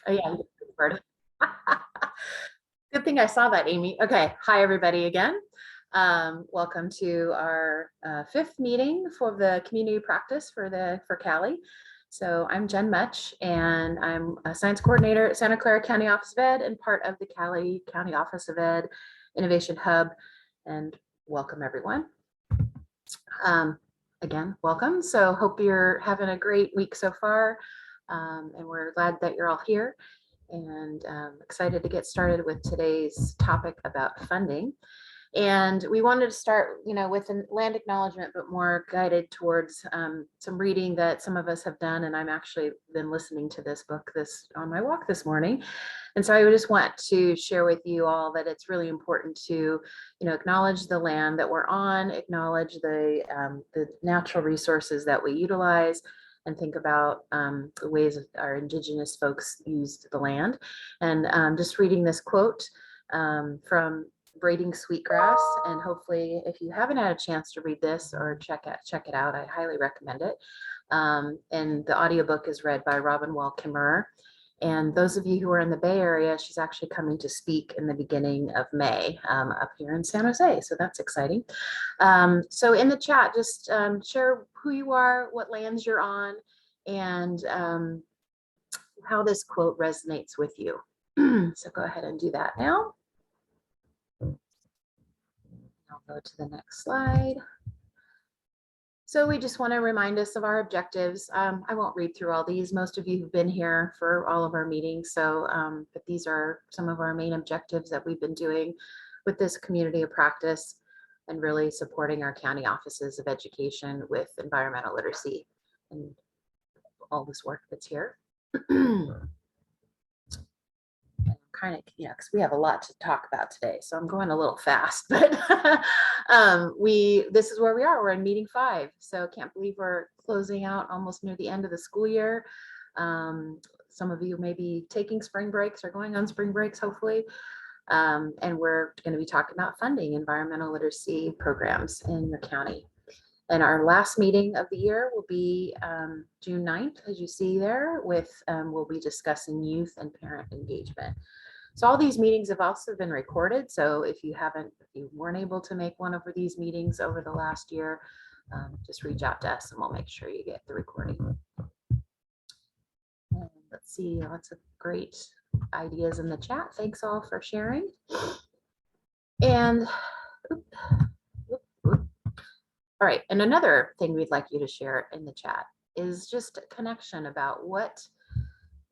Oh yeah, bird. Good thing I saw that, Amy. Okay, hi everybody again. Welcome to our fifth meeting for the community practice for Cali. So I'm Jen Mutch, and I'm a science coordinator at Santa Clara County Office of Ed and part of the Cali County Office of Ed Innovation Hub. And welcome everyone. Again, welcome. So hope you're having a great week so far, and we're glad that you're all here. And excited to get started with today's topic about funding. And we wanted to start, with a land acknowledgement, but more guided towards some reading that some of us have done. And I'm actually been listening to this book on my walk this morning. And so I would just want to share with you all that it's really important to, acknowledge the land that we're on, acknowledge the natural resources that we utilize, and think about the ways our indigenous folks used the land. And just reading this quote from Braiding Sweetgrass, and hopefully if you haven't had a chance to read this or check it out, I highly recommend it. And the audiobook is read by Robin Wall Kimmerer. And those of you who are in the Bay Area, she's actually coming to speak in the beginning of May up here in San Jose. So that's exciting. So in the chat, just share who you are, what lands you're on, and how this quote resonates with you. So go ahead and do that now. I'll go to the next slide. So we just want to remind us of our objectives. I won't read through all these. Most of you have been here for all of our meetings. So, but these are some of our main objectives that we've been doing with this community of practice and really supporting our county offices of education with environmental literacy and all this work that's here. Kind of, because we have a lot to talk about today, so I'm going a little fast, but this is where we are. We're in meeting 5, so can't believe we're closing out almost near the end of the school year. Some of you may be taking spring breaks or going on spring breaks, hopefully, and we're going to be talking about funding environmental literacy programs in your county. And our last meeting of the year will be June 9th, as you see there, we'll be discussing youth and parent engagement. So all these meetings have also been recorded. So if you weren't able to make one of these meetings over the last year, just reach out to us and we'll make sure you get the recording. And let's see, lots of great ideas in the chat. Thanks all for sharing. And all right, and another thing we'd like you to share in the chat is just a connection about what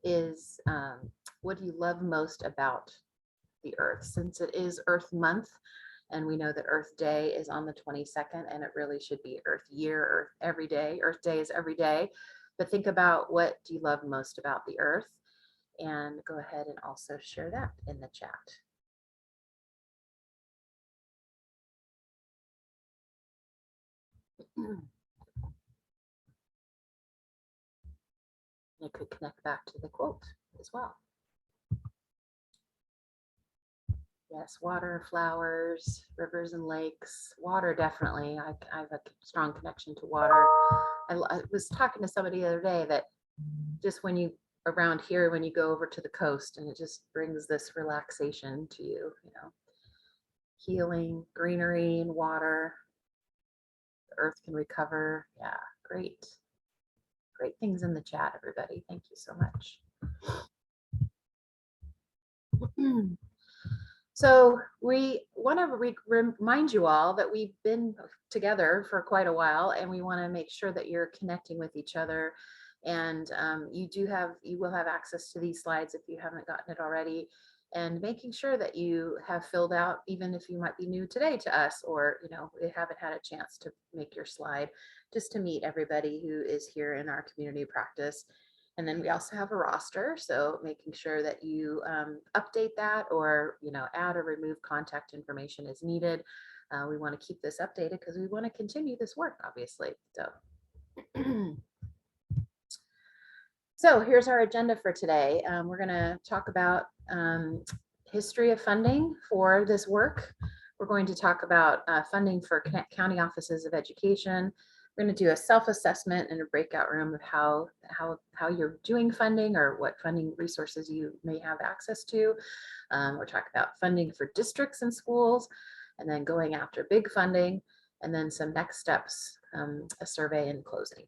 do you love most about the Earth, since it is Earth Month, and we know that Earth Day is on the 22nd, and it really should be Earth Year, Earth every day. Earth Day is every day, but think about what do you love most about the Earth, and go ahead and also share that in the chat. It could connect back to the quote as well. Yes, water, flowers, rivers and lakes. Water, definitely. I have a strong connection to water. I was talking to somebody the other day that just when you around here, when you go over to the coast, and it just brings this relaxation to you, healing, greenery and water. The earth can recover. Yeah, great. Great things in the chat, everybody. Thank you so much. So we want to remind you all that we've been together for quite a while, and we want to make sure that you're connecting with each other. And you will have access to these slides if you haven't gotten it already, and making sure that you have filled out, even if you might be new today to us, or you haven't had a chance to make your slide, just to meet everybody who is here in our community practice. And then we also have a roster, so making sure that you update that, or add or remove contact information as needed. We want to keep this updated because we want to continue this work, obviously. So here's our agenda for today. We're going to talk about history of funding for this work. We're going to talk about funding for county offices of education, We're going to do a self-assessment in a breakout room of how you're doing funding or what funding resources you may have access to. We'll talk about funding for districts and schools, and then going after big funding, and then some next steps, a survey and closing.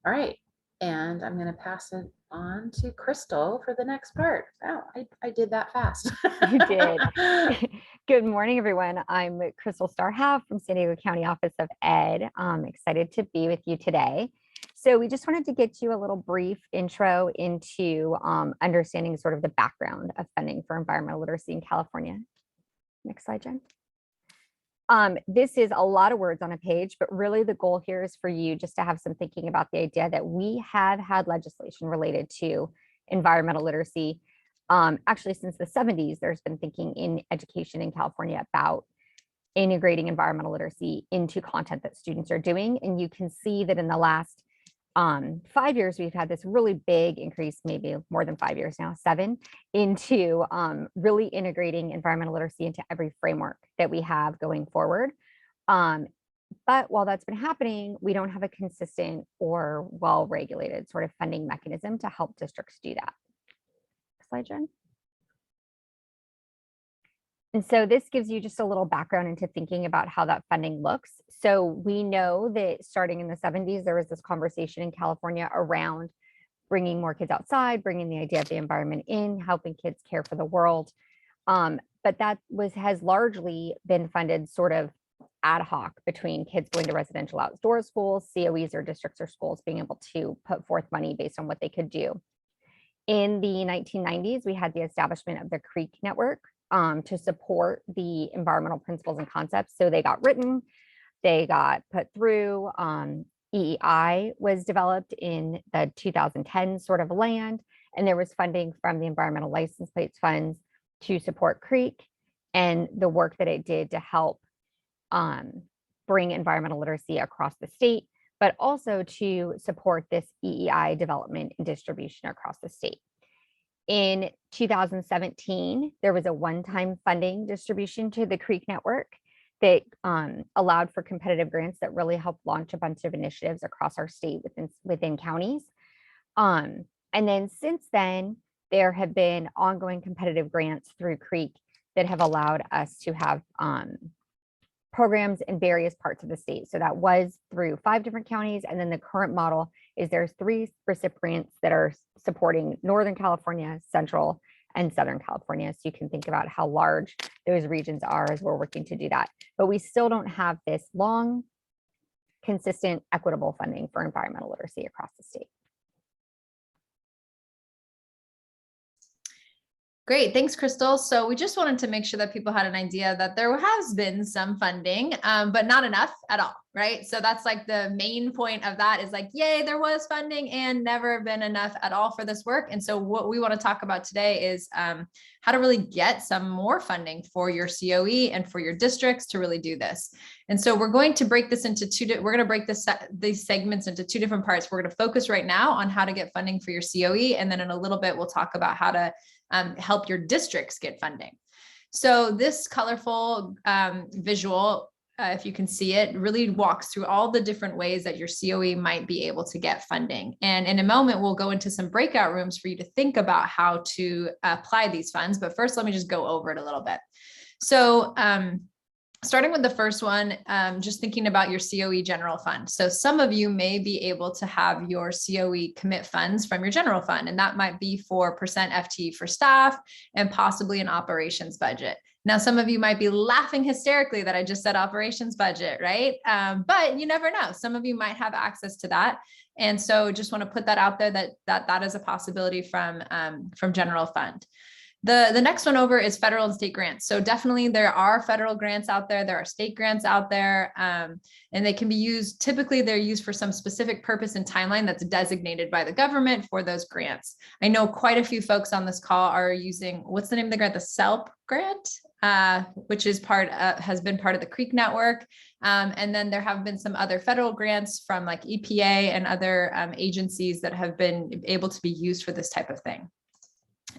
All right, and I'm going to pass it on to Crystal for the next part. Wow, I did that fast. You did. Good morning, everyone. I'm Crystal Starhoff from San Diego County Office of Ed. I'm excited to be with you today. So we just wanted to get you a little brief intro into understanding sort of the background of funding for environmental literacy in California. Next slide, Jen. This is a lot of words on a page, but really the goal here is for you just to have some thinking about the idea that we have had legislation related to environmental literacy. Actually, since the 70s, there's been thinking in education in California about integrating environmental literacy into content that students are doing. And you can see that in the last 5 years, we've had this really big increase, maybe more than 5 years now, 7, into really integrating environmental literacy into every framework that we have going forward. But while that's been happening, we don't have a consistent or well-regulated sort of funding mechanism to help districts do that. Next slide, Jen. And so this gives you just a little background into thinking about how that funding looks. So we know that starting in the 70s, there was this conversation in California around bringing more kids outside, bringing the idea of the environment in, helping kids care for the world. But that has largely been funded sort of ad hoc between kids going to residential outdoor schools, COEs or districts or schools being able to put forth money based on what they could do. In the 1990s, we had the establishment of the CREEK network to support the environmental principles and concepts. So they got written, they got put through. EEI was developed in the 2010 sort of land, and there was funding from the environmental license plates funds to support CREEK and the work that it did to help bring environmental literacy across the state, but also to support this EEI development and distribution across the state. In 2017, there was a one-time funding distribution to the CREEK network that allowed for competitive grants that really helped launch a bunch of initiatives across our state within counties. And then since then, there have been ongoing competitive grants through CREEK that have allowed us to have programs in various parts of the state. So that was through 5 different counties. And then the current model is there's 3 recipients that are supporting Northern California, Central, and Southern California. So you can think about how large those regions are as we're working to do that. But we still don't have this long, consistent, equitable funding for environmental literacy across the state. Great, thanks, Crystal. So we just wanted to make sure that people had an idea that there has been some funding, but not enough at all, right? So that's like the main point of that is like, yay, there was funding and never been enough at all for this work. And so what we want to talk about today is how to really get some more funding for your COE and for your districts to really do this. And so we're going to break this into we're going to break these segments into 2 different parts. We're going to focus right now on how to get funding for your COE. And then in a little bit, we'll talk about how to help your districts get funding. So this colorful visual, if you can see it, really walks through all the different ways that your COE might be able to get funding. And in a moment, we'll go into some breakout rooms for you to think about how to apply these funds. But first, let me just go over it a little bit. So starting with the first one, just thinking about your COE general fund. So some of you may be able to have your COE commit funds from your general fund, and that might be for percent FTE for staff and possibly an operations budget. Now, some of you might be laughing hysterically that I just said operations budget, right? But you never know. Some of you might have access to that. And so just want to put that out there that is a possibility from general fund. The next one over is federal and state grants. So definitely there are federal grants out there. There are state grants out there, and they can be used. Typically, they're used for some specific purpose and timeline that's designated by the government for those grants. I know quite a few folks on this call are using, what's the name of the grant? The SELP grant, which is has been part of the CREEK network. And then there have been some other federal grants from like EPA and other agencies that have been able to be used for this type of thing.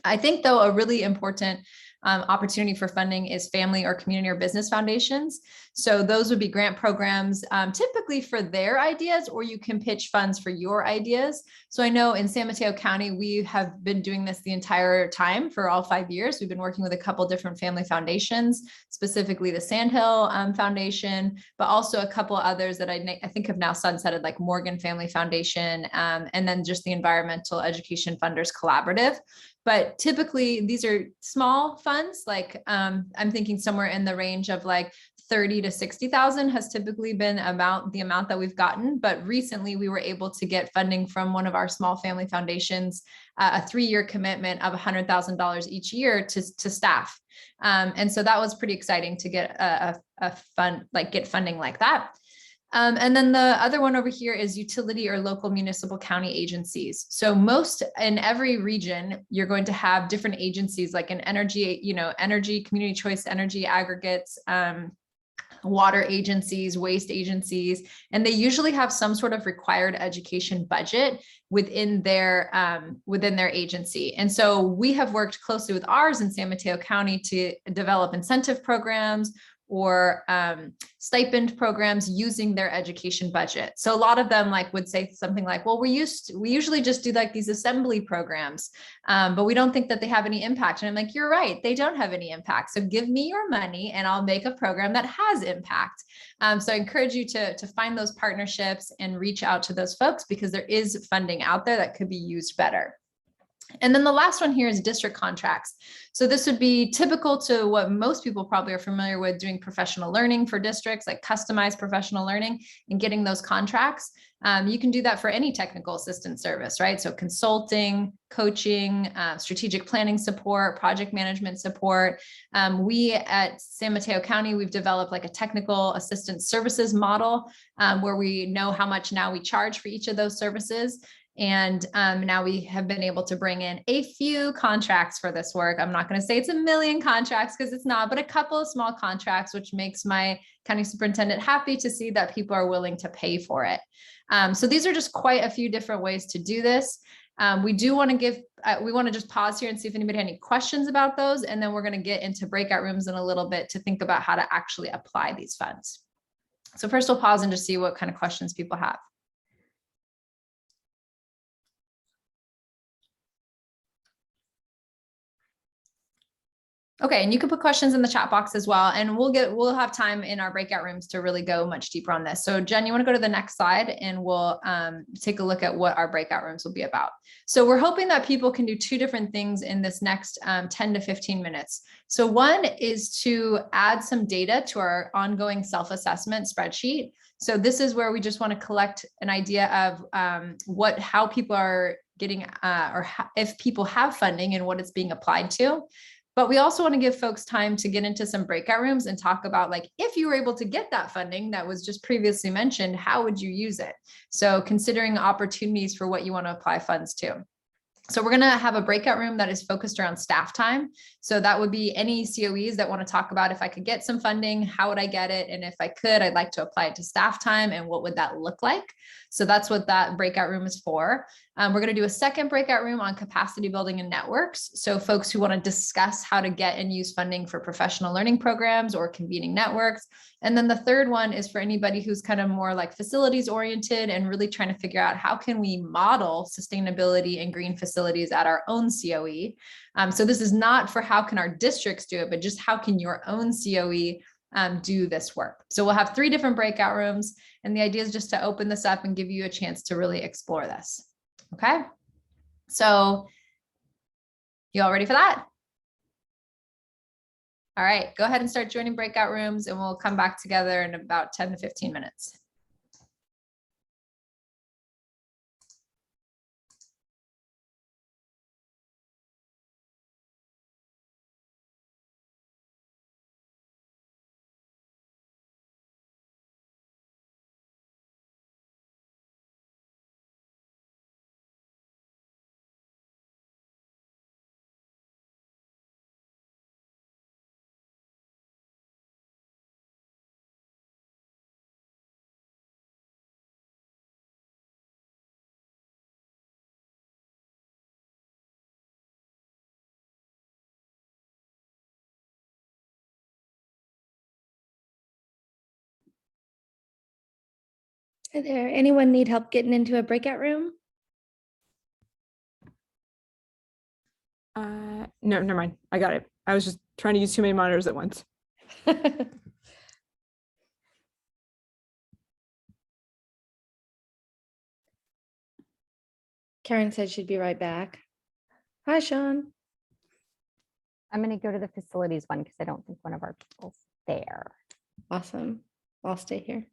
I think, though, a really important opportunity for funding is family or community or business foundations. So those would be grant programs, typically for their ideas, or you can pitch funds for your ideas. So I know in San Mateo County, we have been doing this the entire time for all 5 years. We've been working with a couple different family foundations, specifically the Sandhill Foundation, but also a couple others that I think have now sunsetted, like Morgan Family Foundation, and then just the Environmental Education Funders Collaborative. But typically these are small funds, like I'm thinking somewhere in the range of like 30 to 60,000 has typically been about the amount that we've gotten. But recently we were able to get funding from one of our small family foundations, a 3-year commitment of $100,000 each year to staff. And so that was pretty exciting to get a fund, like get funding like that. And then the other one over here is utility or local municipal county agencies. So most in every region, you're going to have different agencies like an energy, energy, community choice energy aggregates, water agencies, waste agencies, and they usually have some sort of required education budget within their agency. And so we have worked closely with ours in San Mateo County to develop incentive programs or stipend programs using their education budget. So a lot of them would say something like, well, we usually just do like these assembly programs, but we don't think that they have any impact. And I'm like, you're right, they don't have any impact. So give me your money and I'll make a program that has impact. So I encourage you to find those partnerships and reach out to those folks because there is funding out there that could be used better. And then the last one here is district contracts. So this would be typical to what most people probably are familiar with, doing professional learning for districts, like customized professional learning and getting those contracts. You can do that for any technical assistance service, right? So consulting, coaching, strategic planning support, project management support. We at San Mateo County, we've developed like a technical assistance services model where we know how much now we charge for each of those services. And now we have been able to bring in a few contracts for this work. I'm not going to say it's a million contracts because it's not, but a couple of small contracts, which makes my county superintendent happy to see that people are willing to pay for it. So these are just quite a few different ways to do this. We do want to we want to just pause here and see if anybody had any questions about those. And then we're going to get into breakout rooms in a little bit to think about how to actually apply these funds. So first we'll pause and just see what kind of questions people have. Okay, and you can put questions in the chat box as well, and we'll have time in our breakout rooms to really go much deeper on this. So Jen, you want to go to the next slide and we'll take a look at what our breakout rooms will be about. So we're hoping that people can do 2 different things in this next 10 to 15 minutes. So one is to add some data to our ongoing self-assessment spreadsheet. So this is where we just want to collect an idea of how people are getting if people have funding and what it's being applied to. But we also want to give folks time to get into some breakout rooms and talk about, like, if you were able to get that funding that was just previously mentioned, how would you use it? So considering opportunities for what you want to apply funds to. So we're going to have a breakout room that is focused around staff time. So that would be any COEs that want to talk about, if I could get some funding, how would I get it? And if I could, I'd like to apply it to staff time and what would that look like? So that's what that breakout room is for. We're going to do a second breakout room on capacity building and networks. So folks who want to discuss how to get and use funding for professional learning programs or convening networks. And then the third one is for anybody who's kind of more like facilities oriented and really trying to figure out how can we model sustainability and green facilities at our own COE. So this is not for how can our districts do it, but just how can your own COE do this work. So we'll have 3 different breakout rooms, and the idea is just to open this up and give you a chance to really explore this. Okay, so you all ready for that? All right, go ahead and start joining breakout rooms and we'll come back together in about 10 to 15 minutes. Hi there. Anyone need help getting into a breakout room? No, never mind. I got it. I was just trying to use too many monitors at once. Karen said she'd be right back. Hi, Sean. I'm going to go to the facilities one because I don't think one of our people's there. Awesome. I'll stay here.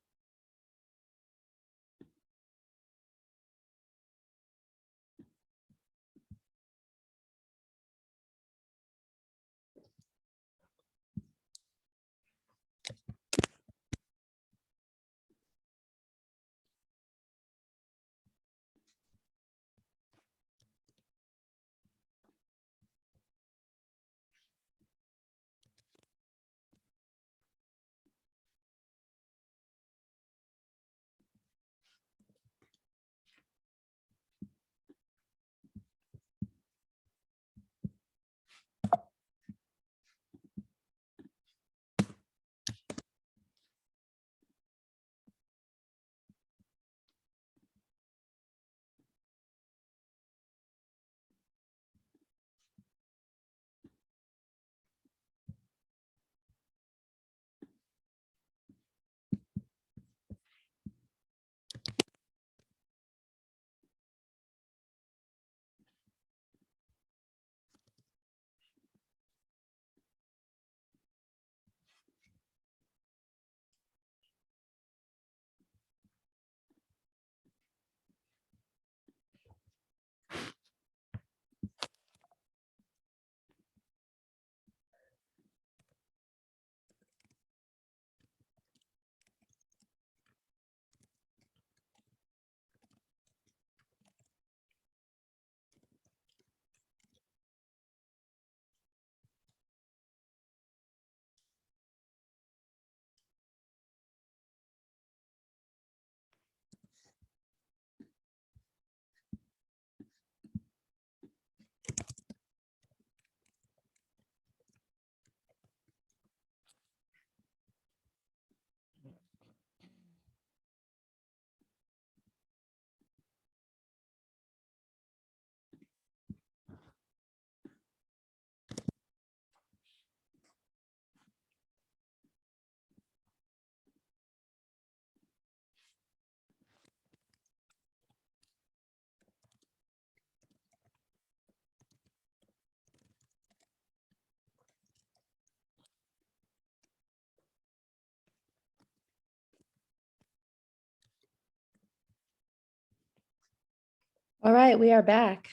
All right, we are back.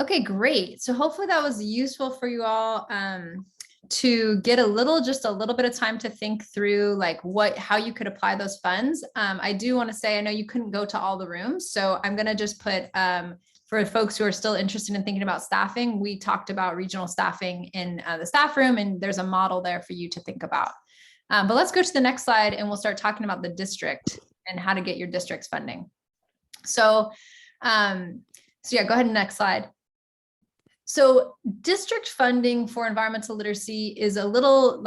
Okay, great. So hopefully that was useful for you all to get just a little bit of time to think through like how you could apply those funds. I do want to say, I know you couldn't go to all the rooms, so I'm going to just put for folks who are still interested in thinking about staffing, we talked about regional staffing in the staff room, and there's a model there for you to think about. But let's go to the next slide and we'll start talking about the district and how to get your district's funding. So yeah, go ahead and next slide. So district funding for environmental literacy is a little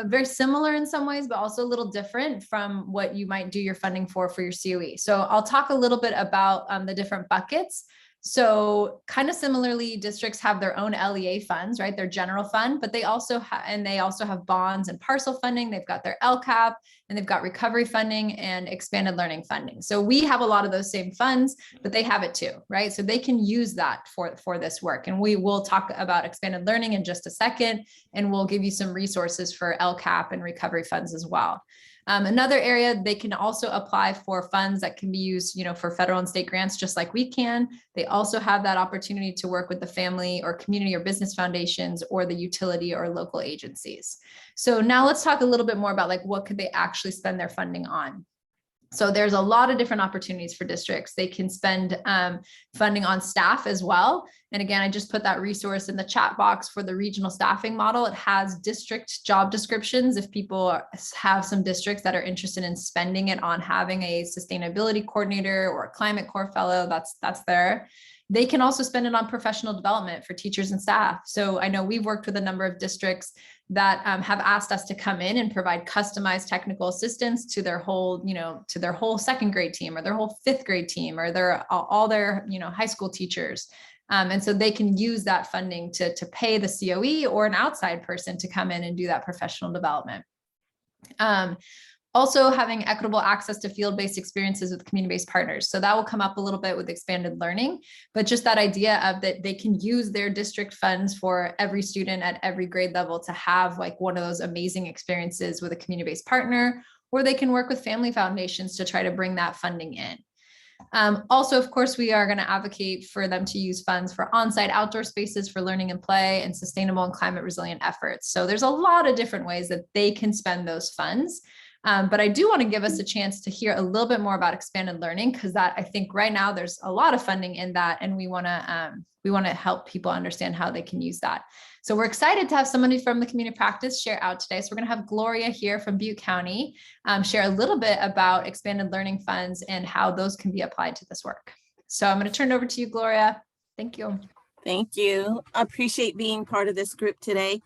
very similar in some ways, but also a little different from what you might do your funding for your COE. So I'll talk a little bit about the different buckets. So kind of similarly, districts have their own LEA funds, right? Their general fund, but they also have bonds and parcel funding. They've got their LCAP, and they've got recovery funding and expanded learning funding. So we have a lot of those same funds, but they have it too, right? So they can use that for this work. And we will talk about expanded learning in just a second, and we'll give you some resources for LCAP and recovery funds as well. Another area, they can also apply for funds that can be used, for federal and state grants, just like we can. They also have that opportunity to work with the family or community or business foundations or the utility or local agencies. So now let's talk a little bit more about what could they actually spend their funding on. So there's a lot of different opportunities for districts. They can spend funding on staff as well. And again, I just put that resource in the chat box for the regional staffing model. It has district job descriptions. If people have some districts that are interested in spending it on having a sustainability coordinator or a climate core fellow, that's there. They can also spend it on professional development for teachers and staff. So I know we've worked with a number of districts that have asked us to come in and provide customized technical assistance to their whole, to their whole second grade team or their whole fifth grade team or all their, high school teachers. And so they can use that funding to pay the COE or an outside person to come in and do that professional development. Also having equitable access to field-based experiences with community-based partners. So that will come up a little bit with expanded learning, but just that idea of that they can use their district funds for every student at every grade level to have like one of those amazing experiences with a community-based partner, or they can work with family foundations to try to bring that funding in. Also, of course, we are going to advocate for them to use funds for on-site outdoor spaces for learning and play and sustainable and climate resilient efforts. So there's a lot of different ways that they can spend those funds. But I do want to give us a chance to hear a little bit more about expanded learning, because that I think right now there's a lot of funding in that, and we want to help people understand how they can use that. So we're excited to have somebody from the community practice share out today. So we're going to have Gloria here from Butte County share a little bit about expanded learning funds and how those can be applied to this work. So I'm going to turn it over to you, Gloria. Thank you. Thank you. I appreciate being part of this group today.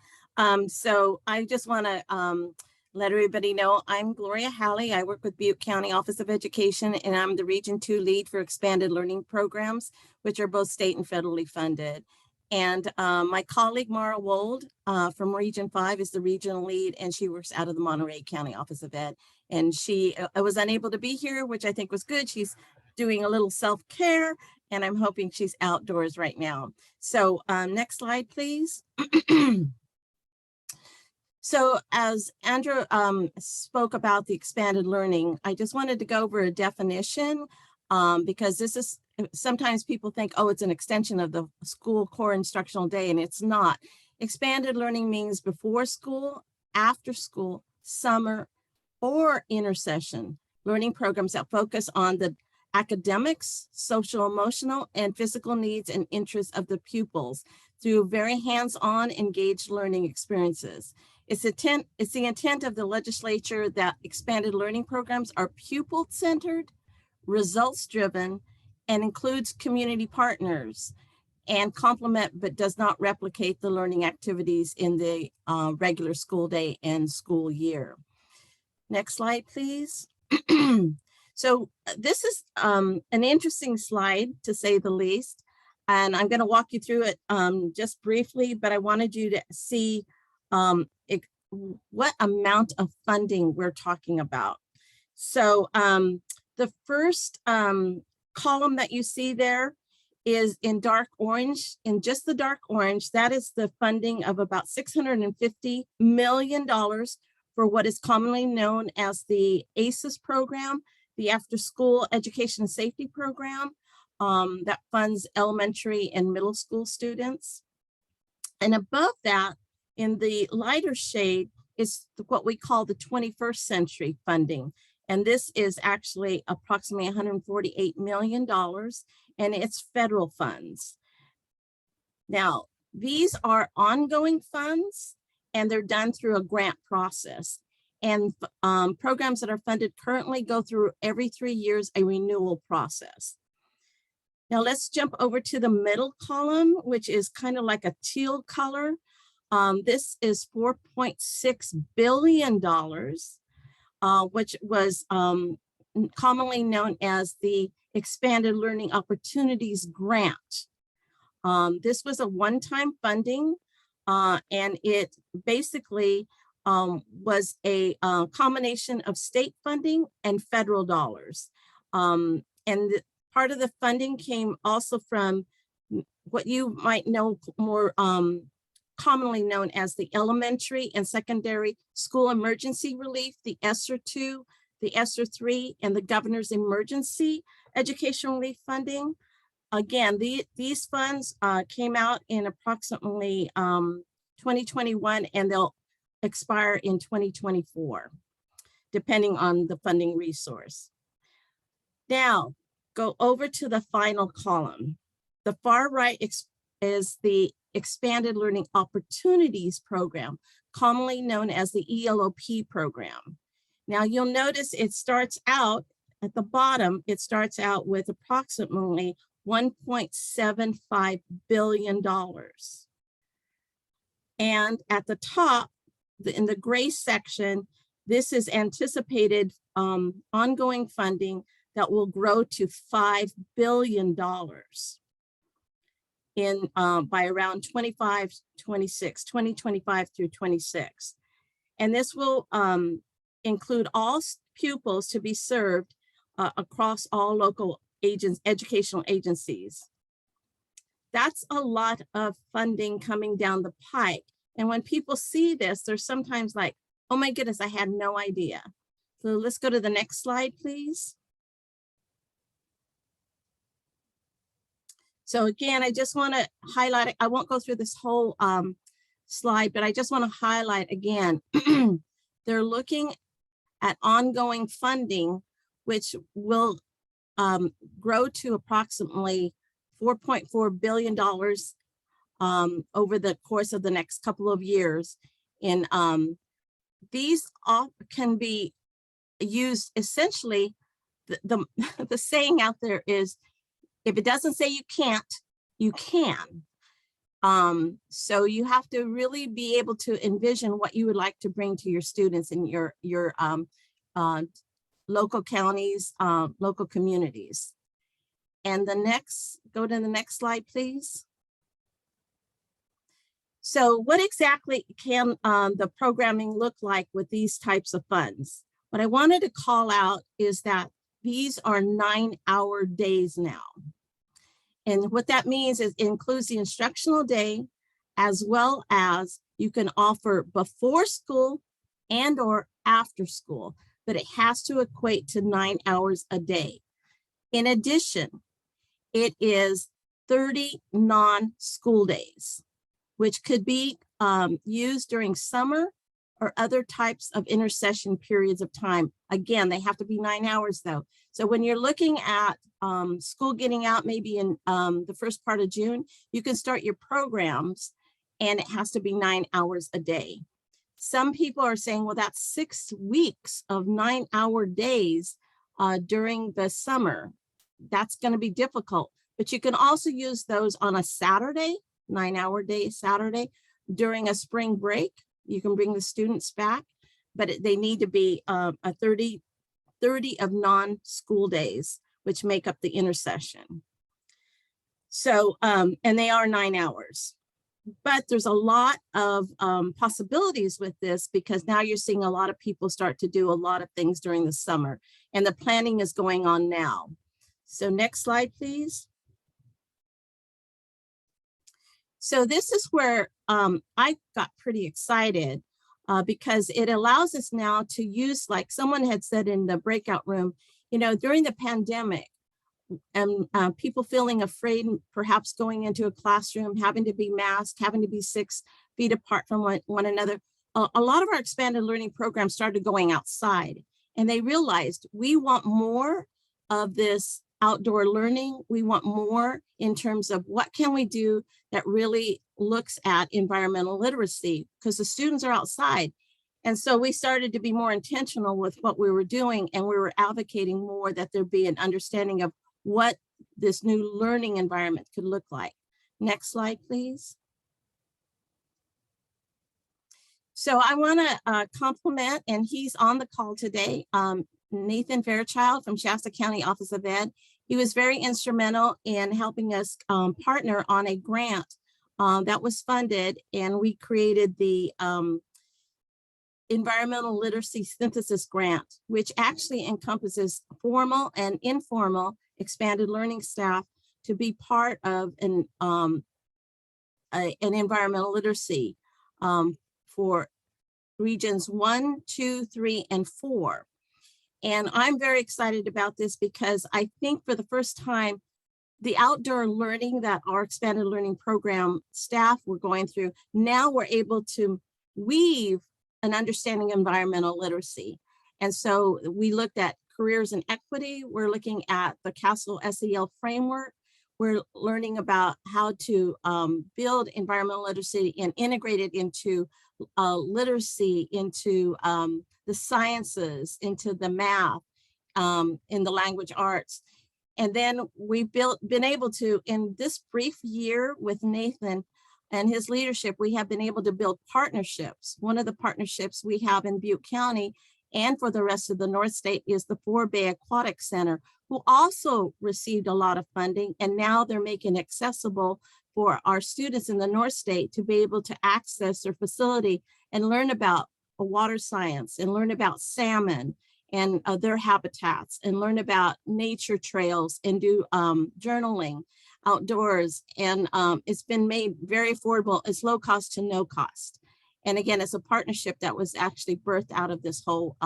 So I just want to let everybody know I'm Gloria Halley. I work with Butte County Office of Education, and I'm the Region 2 lead for expanded learning programs, which are both state and federally funded. And my colleague Mara Wold from Region 5 is the regional lead, and she works out of the Monterey County Office of Ed. And she was unable to be here, which I think was good. She's doing a little self-care, and I'm hoping she's outdoors right now. So next slide, please. So as Andrew spoke about the expanded learning, I just wanted to go over a definition because this is, sometimes people think, oh, it's an extension of the school core instructional day, and it's not. Expanded learning means before school, after school, summer, or intersession learning programs that focus on the academics, social, emotional, and physical needs and interests of the pupils through very hands-on engaged learning experiences. It's the intent of the legislature that expanded learning programs are pupil-centered, results-driven, and includes community partners and complement but does not replicate the learning activities in the regular school day and school year. Next slide, please. So this is an interesting slide, to say the least, and I'm going to walk you through it just briefly, but I wanted you to see what amount of funding we're talking about. So the first column that you see there is in dark orange, in just the dark orange. That is the funding of about $650 million for what is commonly known as the ACES program, the After School Education and Safety Program that funds elementary and middle school students. And above that, in the lighter shade, is what we call the 21st century funding. And this is actually approximately $148 million, and it's federal funds. Now, these are ongoing funds, and they're done through a grant process. And programs that are funded currently go through every 3 years a renewal process. Now let's jump over to the middle column, which is kind of like a teal color. This is $4.6 billion, which was commonly known as the Expanded Learning Opportunities Grant. This was a one-time funding, and it basically was a combination of state funding and federal dollars. And part of the funding came also from what you might know more commonly known as the Elementary and Secondary School Emergency Relief, the ESSER 2, the ESSER 3, and the Governor's Emergency Education Relief Funding. Again, these funds came out in approximately 2021, and they'll expire in 2024, depending on the funding resource. Now, go over to the final column. The far right is the Expanded Learning Opportunities Program, commonly known as the ELOP program. Now, you'll notice it starts out at the bottom, it starts out with approximately $1.75 billion. And at the top, in the gray section, this is anticipated ongoing funding that will grow to $5 billion in by around 2025 through 26. And this will include all pupils to be served across all local educational agencies. That's a lot of funding coming down the pike. And when people see this, they're sometimes like, oh my goodness, I had no idea. So let's go to the next slide, please. So again, I just want to highlight it. I won't go through this whole slide, but I just want to highlight again, they're looking at ongoing funding, which will grow to approximately $4.4 billion over the course of the next couple of years. And these all can be used essentially, the saying out there is, if it doesn't say you can't, you can. So you have to really be able to envision what you would like to bring to your students in your local counties, local communities. And go to the next slide, please. So what exactly can the programming look like with these types of funds? What I wanted to call out is that these are 9-hour days now. And what that means is it includes the instructional day, as well as you can offer before school and or after school, but it has to equate to 9 hours a day. In addition, it is 30 non-school days, which could be used during summer or other types of intercession periods of time. Again, they have to be 9 hours though. So when you're looking at school getting out, maybe in the first part of June, you can start your programs and it has to be 9 hours a day. Some people are saying, well, that's 6 weeks of 9-hour days during the summer. That's going to be difficult, but you can also use those on a Saturday, 9-hour day Saturday, during a spring break. You can bring the students back, but they need to be a 30 of non-school days, which make up the intercession. So, and they are 9 hours. But there's a lot of possibilities with this, because now you're seeing a lot of people start to do a lot of things during the summer, and the planning is going on now. So next slide, please. So this is where I got pretty excited because it allows us now to use, like someone had said in the breakout room, you know, during the pandemic, and people feeling afraid, perhaps going into a classroom, having to be masked, having to be 6 feet apart from one another. A lot of our expanded learning programs started going outside, and they realized we want more of this outdoor learning. We want more in terms of what can we do that really looks at environmental literacy, because the students are outside. And so we started to be more intentional with what we were doing, and we were advocating more that there be an understanding of what this new learning environment could look like. Next slide, please. So I want to compliment, and he's on the call today, Nathan Fairchild from Shasta County Office of Ed. He was very instrumental in helping us partner on a grant that was funded, and we created the Environmental Literacy Synthesis Grant, which actually encompasses formal and informal expanded learning staff to be part of an environmental literacy for regions 1, 2, 3, and 4. And I'm very excited about this because I think for the first time, the outdoor learning that our expanded learning program staff were going through, now we're able to weave an understanding of environmental literacy. And so we looked at careers in equity. We're looking at the Castle SEL framework. We're learning about how to build environmental literacy and integrate it into literacy, into the sciences, into the math, in the language arts. And then we've been able to, in this brief year with Nathan and his leadership, we have been able to build partnerships. One of the partnerships we have in Butte County and for the rest of the North State is the Fort Bay Aquatic Center, who also received a lot of funding. And now they're making it accessible for our students in the North State to be able to access their facility and learn about water science and learn about salmon and their habitats and learn about nature trails and do journaling outdoors. And it's been made very affordable. It's low cost to no cost. And again, it's a partnership that was actually birthed out of this whole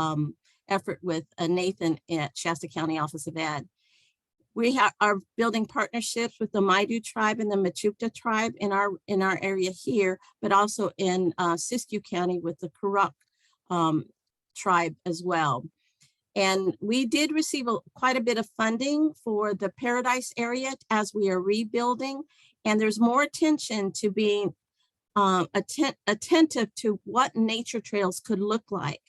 effort with Nathan at Shasta County Office of Ed. We are building partnerships with the Maidu tribe and the Mechoopda tribe in our area here, but also in Siskiyou County with the Kuruk tribe as well. And we did receive quite a bit of funding for the Paradise area as we are rebuilding. And there's more attention to being attentive to what nature trails could look like.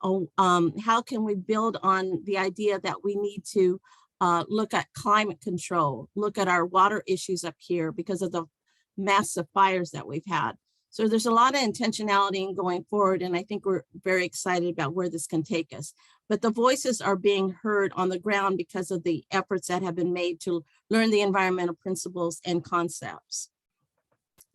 How can we build on the idea that we need to look at climate control, look at our water issues up here because of the massive fires that we've had. So there's a lot of intentionality in going forward, and I think we're very excited about where this can take us. But the voices are being heard on the ground because of the efforts that have been made to learn the environmental principles and concepts.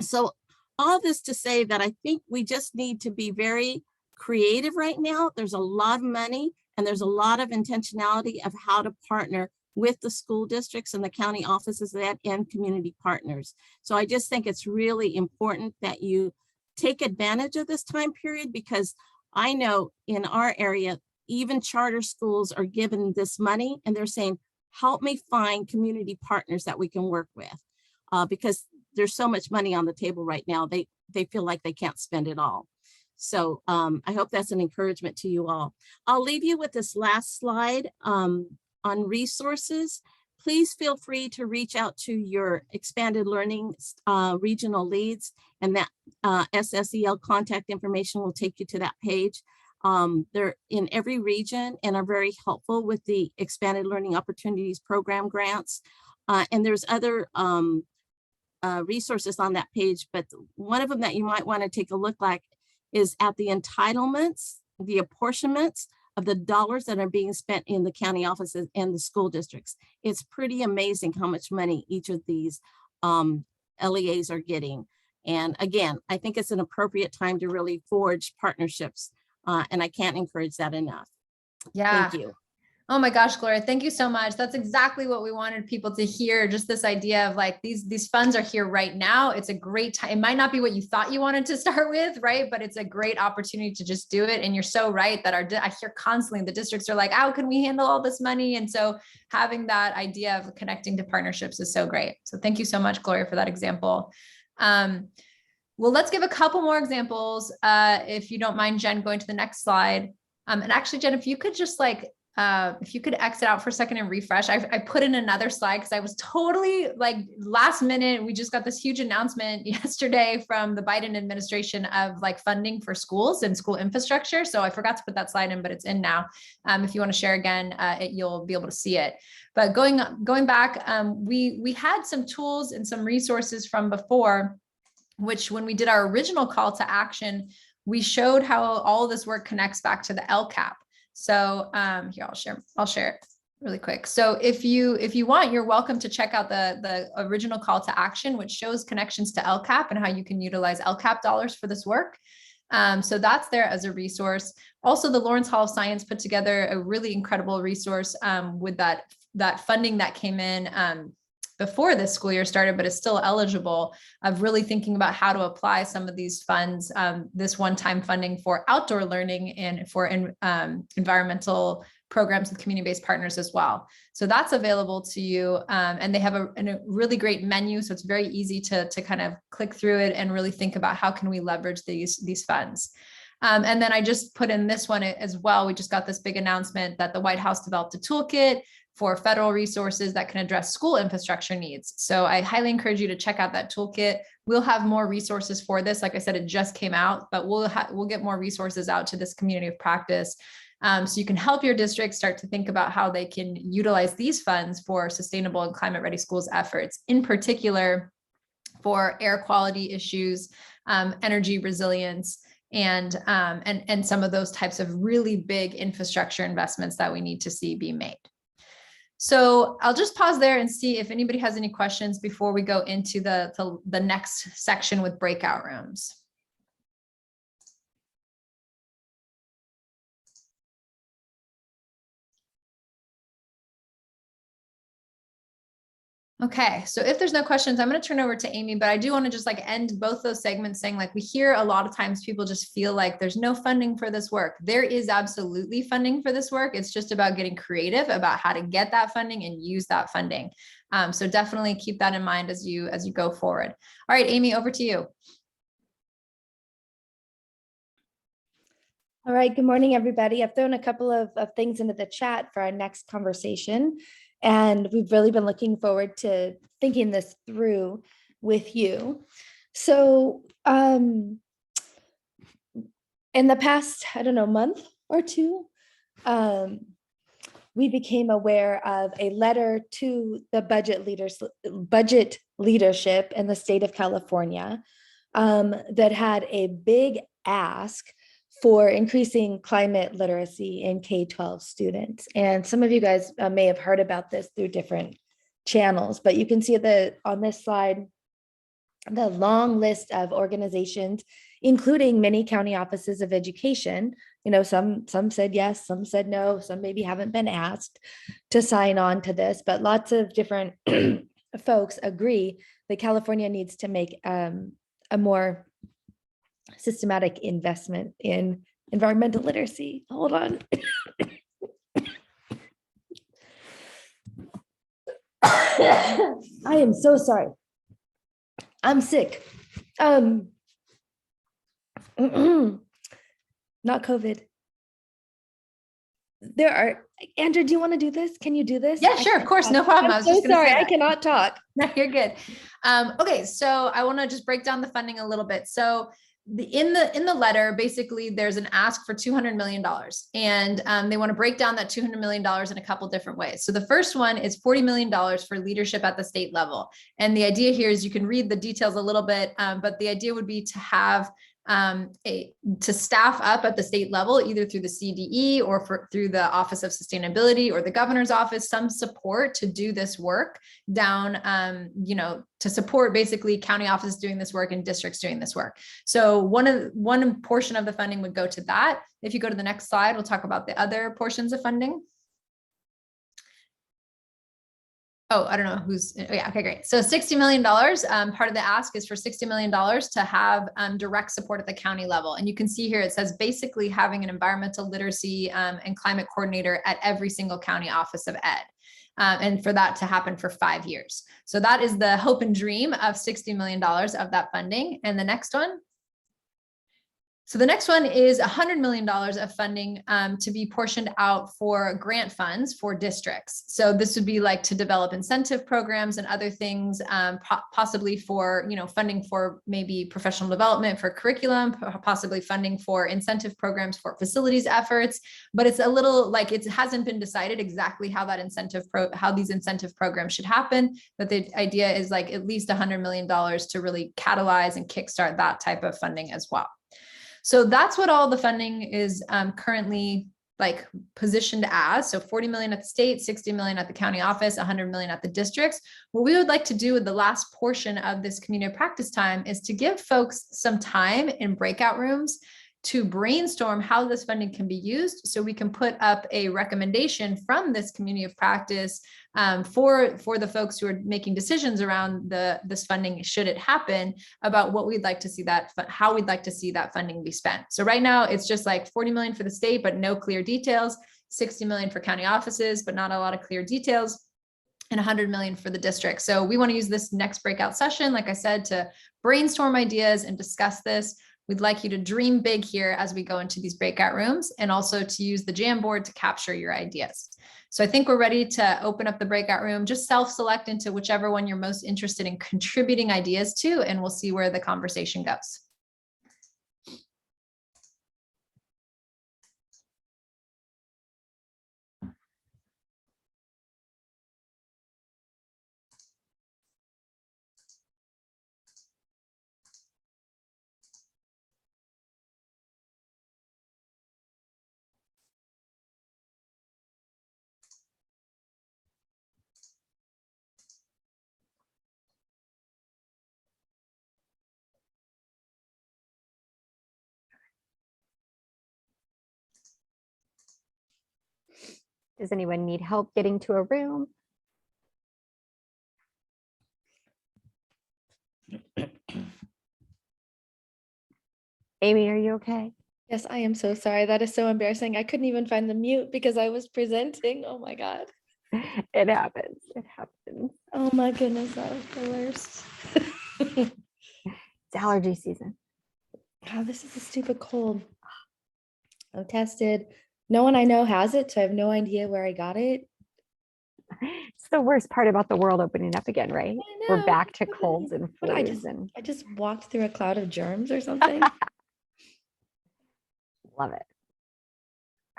So all this to say that I think we just need to be very creative right now. There's a lot of money and there's a lot of intentionality of how to partner with the school districts and the county offices and community partners. So I just think it's really important that you take advantage of this time period, because I know in our area, even charter schools are given this money and they're saying, help me find community partners that we can work with, because there's so much money on the table right now. They feel like they can't spend it all. So I hope that's an encouragement to you all. I'll leave you with this last slide on resources. Please feel free to reach out to your expanded learning regional leads, and that SSEL contact information will take you to that page. They're in every region and are very helpful with the expanded learning opportunities program grants. And there's other resources on that page, but one of them that you might want to take a look like is at the entitlements, the apportionments of the dollars that are being spent in the county offices and the school districts. It's pretty amazing how much money each of these LEAs are getting. And again, I think it's an appropriate time to really forge partnerships. And I can't encourage that enough. Yeah. Thank you. Oh my gosh, Gloria, thank you so much. That's exactly what we wanted people to hear. Just this idea of like, these funds are here right now. It's a great time. It might not be what you thought you wanted to start with, right? But it's a great opportunity to just do it. And you're so right that I hear constantly the districts are like, how can we handle all this money? And so having that idea of connecting to partnerships is so great. So thank you so much, Gloria, for that example. Well, let's give a couple more examples. If you don't mind, Jen, going to the next slide. And actually, Jen, if you could just like, if you could exit out for a second and refresh, I put in another slide because I was totally like last minute. We just got this huge announcement yesterday from the Biden administration of like funding for schools and school infrastructure. So I forgot to put that slide in, but it's in now. If you want to share again, you'll be able to see it. But going back, we had some tools and some resources from before, which when we did our original call to action, we showed how all of this work connects back to the LCAP. So here, I'll share it really quick. So if you want, you're welcome to check out the original call to action, which shows connections to LCAP and how you can utilize LCAP dollars for this work. So that's there as a resource. Also, the Lawrence Hall of Science put together a really incredible resource with that funding that came in before this school year started, but is still eligible, of really thinking about how to apply some of these funds, this one-time funding for outdoor learning and for environmental programs with community-based partners as well. So that's available to you. And they have a really great menu. So it's very easy to kind of click through it and really think about how can we leverage these funds. And then I just put in this one as well. We just got this big announcement that the White House developed a toolkit for federal resources that can address school infrastructure needs. So I highly encourage you to check out that toolkit. We'll have more resources for this. Like I said, it just came out, but we'll get more resources out to this community of practice So you can help your district start to think about how they can utilize these funds for sustainable and climate ready schools efforts, in particular for air quality issues, energy resilience, and some of those types of really big infrastructure investments that we need to see be made. So I'll just pause there and see if anybody has any questions before we go into the next section with breakout rooms. Okay, so if there's no questions, I'm going to turn over to Amy, but I do want to just like end both those segments saying, like, we hear a lot of times people just feel like there's no funding for this work. There is absolutely funding for this work. It's just about getting creative about how to get that funding and use that funding. So definitely keep that in mind as you go forward. All right, Amy, over to you. All right, good morning, everybody. I've thrown a couple of things into the chat for our next conversation, and we've really been looking forward to thinking this through with you. So in the past, I don't know, month or two, we became aware of a letter to the budget leadership in the state of California that had a big ask for increasing climate literacy in K-12 students. And some of you guys may have heard about this through different channels, but you can see on this slide, the long list of organizations, including many county offices of education. You know, some said yes, some said no, some maybe haven't been asked to sign on to this, but lots of different folks agree that California needs to make a more systematic investment in environmental literacy. Hold on. I am so sorry. I'm sick. Not COVID. Andrew, do you want to do this? Can you do this? Yeah, sure, of course, no problem. I'm so sorry, I cannot talk. No, you're good. Okay, so I want to just break down the funding a little bit. So in the letter, basically, there's an ask for $200 million, and they want to break down that $200 million in a couple different ways. So the first one is $40 million for leadership at the state level. And the idea here is, you can read the details a little bit, but the idea would be to have to staff up at the state level, either through the CDE or through the Office of Sustainability or the governor's office, some support to do this work down, to support basically county offices doing this work and districts doing this work. So one portion of the funding would go to that. If you go to the next slide, we'll talk about the other portions of funding. Oh, I don't know who's, oh yeah, okay, great. So $60 million, part of the ask is for $60 million to have direct support at the county level. And you can see here, it says basically having an environmental literacy and climate coordinator at every single county office of ed. And for that to happen for 5 years. So that is the hope and dream of $60 million of that funding. And the next one. So the next one is $100 million of funding to be portioned out for grant funds for districts. So this would be like to develop incentive programs and other things, possibly for, funding for maybe professional development for curriculum, possibly funding for incentive programs for facilities efforts. But it's a little like it hasn't been decided exactly how that how these incentive programs should happen. But the idea is like at least $100 million to really catalyze and kickstart that type of funding as well. So that's what all the funding is currently like positioned as. So 40 million at the state, 60 million at the county office, 100 million at the districts. What we would like to do with the last portion of this community practice time is to give folks some time in breakout rooms to brainstorm how this funding can be used, so we can put up a recommendation from this community of practice for the folks who are making decisions around this funding, should it happen, about what we'd like to see how we'd like to see that funding be spent. So right now it's just like 40 million for the state, but no clear details, 60 million for county offices, but not a lot of clear details, and 100 million for the district. So we want to use this next breakout session, like I said, to brainstorm ideas and discuss this. We'd like you to dream big here as we go into these breakout rooms, and also to use the Jamboard to capture your ideas. So I think we're ready to open up the breakout room. Just self-select into whichever one you're most interested in contributing ideas to, and we'll see where the conversation goes. Does anyone need help getting to a room? Amy, are you okay? Yes, I am so sorry. That is so embarrassing. I couldn't even find the mute because I was presenting. Oh my God. It happens. It happens. Oh my goodness, that was the worst. It's allergy season. Oh, this is a stupid cold. I'm tested. No one I know has it, so I have no idea where I got it. It's the worst part about the world opening up again, right? I We're know, back to what colds and What, I flus and just walked through a cloud of germs or something. love it.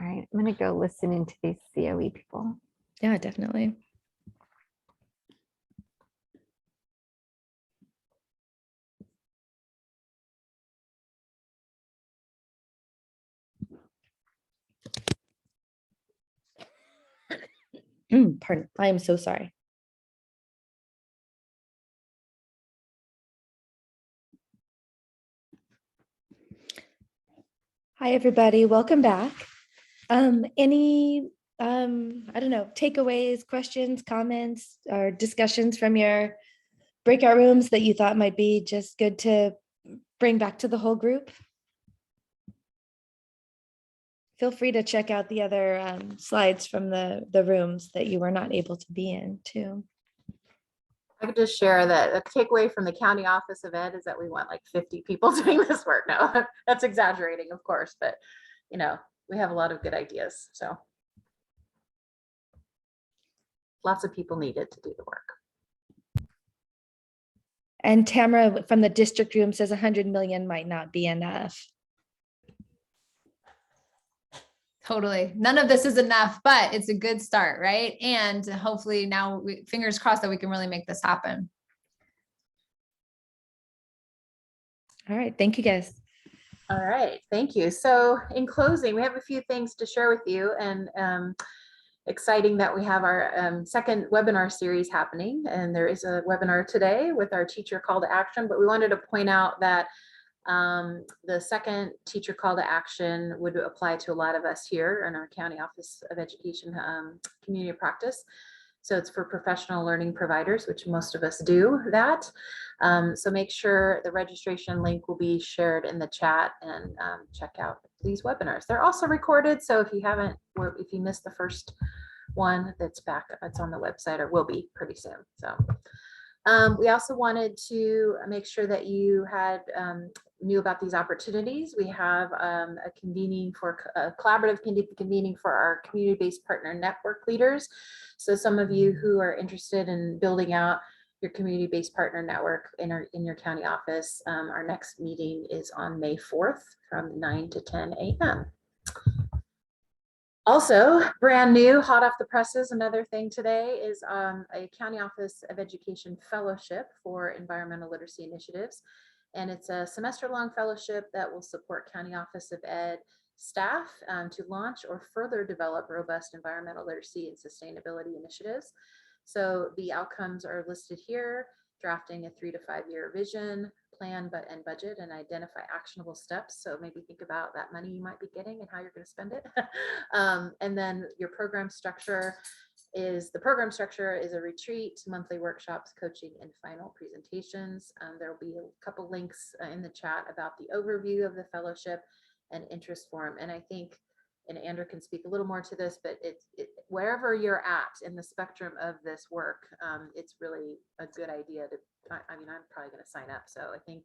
All right, I'm gonna go listen into these COE people. Yeah, definitely. Pardon, I am so sorry. Hi, everybody. Welcome back. Any, I don't know, takeaways, questions, comments, or discussions from your breakout rooms that you thought might be just good to bring back to the whole group? Feel free to check out the other slides from the rooms that you were not able to be in too. I could just share that a takeaway from the County Office of Ed is that we want like 50 people doing this work. No, that's exaggerating, of course, but you know, we have a lot of good ideas. So lots of people needed to do the work. And Tamara from the district room says 100 million might not be enough. Totally. None of this is enough, but it's a good start, right? And hopefully now fingers crossed that we can really make this happen. All right. Thank you, guys. All right, thank you. So in closing, we have a few things to share with you, and exciting that we have our second webinar series happening. And there is a webinar today with our teacher call to action, but we wanted to point out that the second teacher call to action would apply to a lot of us here in our County Office of Education community practice. So it's for professional learning providers, which most of us do that. So make sure the registration link will be shared in the chat, and check out these webinars. They're also recorded. So if you haven't, or if you missed the first one, that's back, it's on the website, or will be pretty soon. So we also wanted to make sure that you had knew about these opportunities. We have a collaborative convening for our community-based partner network leaders. So some of you who are interested in building out your community-based partner network in your county office, our next meeting is on May 4th from 9 to 10 a.m. Also, brand new, hot off the presses, another thing today is a County Office of Education Fellowship for Environmental Literacy Initiatives. And it's a semester-long fellowship that will support County Office of Ed staff to launch or further develop robust environmental literacy and sustainability initiatives. So the outcomes are listed here: drafting a 3 to 5 year vision, plan and budget, and identify actionable steps. So maybe think about that money you might be getting and how you're going to spend it. And then your program structure is a retreat, monthly workshops, coaching, and final presentations. There will be a couple links in the chat about the overview of the fellowship and interest form. And I think, and Andrew can speak a little more to this, but wherever you're at in the spectrum of this work, it's really a good idea to, I mean, I'm probably going to sign up. So I think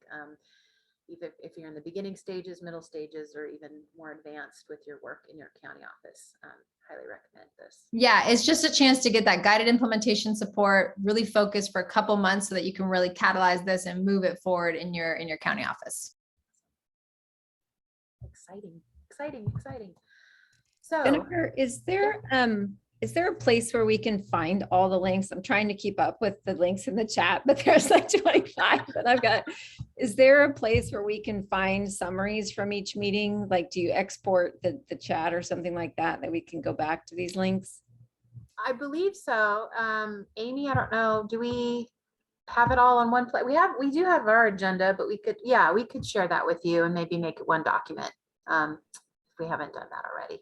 either if you're in the beginning stages, middle stages, or even more advanced with your work in your county office, highly recommend this. Yeah, it's just a chance to get that guided implementation support, really focus for a couple months so that you can really catalyze this and move it forward in your county office. Exciting, exciting, exciting. So Jennifer, is there a place where we can find all the links? I'm trying to keep up with the links in the chat, but there's like 25 that I've got. Is there a place where we can find summaries from each meeting? Like, do you export the chat or something like that we can go back to these links? I believe so. Amy, I don't know. Do we have it all on one place? We do have our agenda, but we could share that with you and maybe make it one document if we haven't done that already.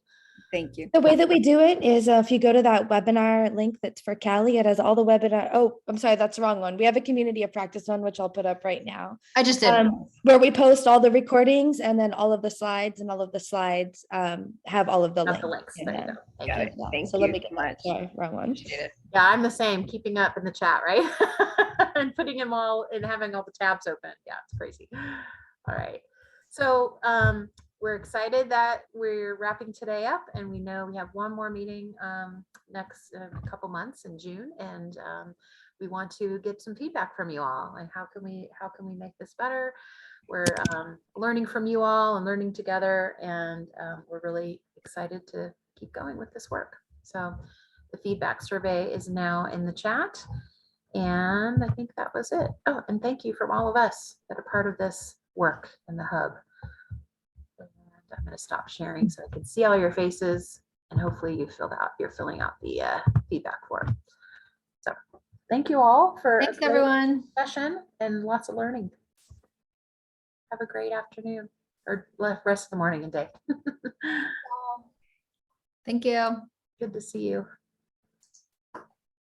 Thank you. The way that we do it is if you go to that webinar link that's for Cali, it has all the webinar. Oh, I'm sorry, that's the wrong one. We have a community of practice one, which I'll put up right now. I just did. Where we post all the recordings and then all of the slides, and all of the slides have all of the Got the links. links. in There you them. go. Thank Got you. it. Yeah, Thank so you let me so get much. sorry, wrong one. Appreciate it. Yeah, I'm the same, keeping up in the chat, right? And putting them all and having all the tabs open. Yeah, it's crazy. All right. So we're excited that we're wrapping today up, and we know we have one more meeting next couple months in June, and we want to get some feedback from you all. And how can we make this better? We're learning from you all and learning together, and we're really excited to keep going with this work. So the feedback survey is now in the chat. And I think that was it. Oh, and thank you from all of us that are part of this work in the hub. And I'm going to stop sharing so I can see all your faces, and hopefully you're filling out the feedback form. So thank you all for Thanks, a great everyone. session and lots of learning. Have a great afternoon or rest of the morning and day. Thank you. Good to see you.